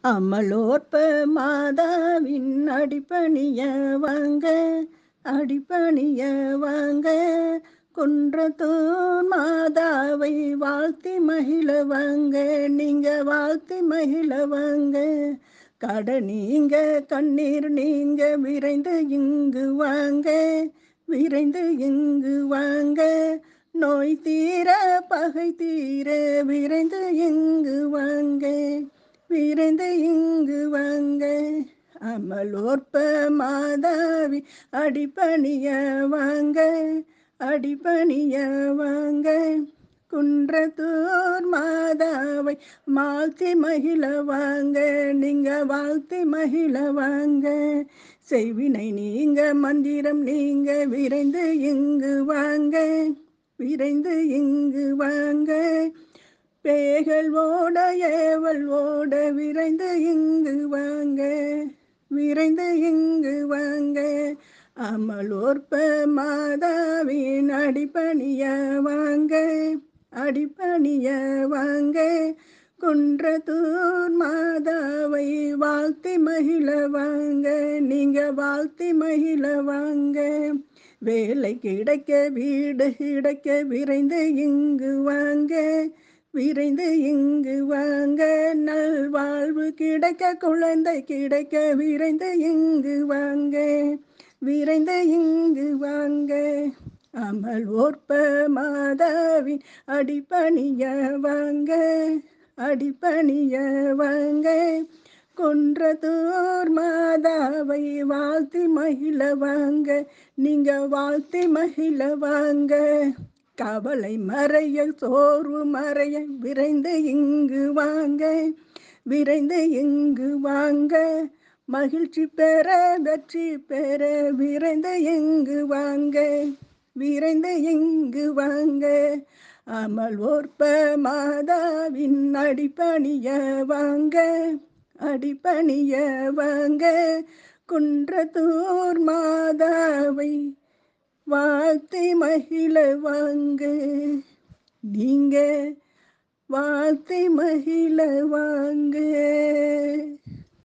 அமலோற்ப மாதாவின் அடிபணிய வாங்க, அடிபணிய வாங்க. குன்றத்தூர் மாதாவை வாழ்த்தி மகிழ வாங்க, நீங்க வாழ்த்தி மகிழ வாங்க. கடனீங்க கண்ணீர் நீங்க விரைந்து இங்கு வாங்க, விரைந்து இங்கு வாங்க. நோய் தீர பகை தீர விரைந்து இங்கு வாங்க, விரைந்து இங்கு வாங்க. அமலோற்ப மாதாவி அடிபணிய வாங்க, அடிபணிய வாங்க. குன்றத்தூர் மாதாவை வாழ்த்தி மகிழ வாங்க, நீங்க வாழ்த்தி மகிழ வாங்க. செய்வினை நீங்க மந்திரம் நீங்க விரைந்து இங்கு வாங்க, விரைந்து இங்கு வாங்க. பேய்கள் ஓட ஏவல் ஓட விரைந்து இங்கு வாங்க, விரைந்து இங்கு வாங்க. அமலோற்ப மாதாவின் அடிபணிய வாங்க, அடிபணிய வாங்க. குன்றத்தூர் மாதாவை வாழ்த்தி மகிழ வாங்க, நீங்க வாழ்த்தி மகிழ வாங்க. வேலை கிடைக்க வீடு கிடைக்க விரைந்து இங்கு வாங்க, விரைந்து இங்கு வாங்க. நல்வாழ்வு கிடைக்க குழந்தை கிடைக்க விரைந்து இங்கு வாங்க, விரைந்து இங்கு வாங்க. அமல் ஓற்ப மாதாவின் அடிபணிய வாங்க, அடிபணிய வாங்க. குன்றத்தூர் மாதாவை வாழ்த்தி மகிழ வாங்க, நீங்க வாழ்த்தி மகிழ வாங்க. கவலை மறைய சோர்வு மறைய விரைந்து இங்கு வாங்க, விரைந்து இங்கு வாங்க. மகிழ்ச்சி பெற வெற்றி பெற விரைந்து இங்கு வாங்க, விரைந்து இங்கு வாங்க. அமல் ஓற்ப மாதாவின் அடிபணிய வாங்க, அடிபணிய வாங்க. குன்றத்தூர் மாதாவை வாழ்த்தி மகிழ வாங்க, நீங்க வாழ்த்தி மகிழ வாங்க.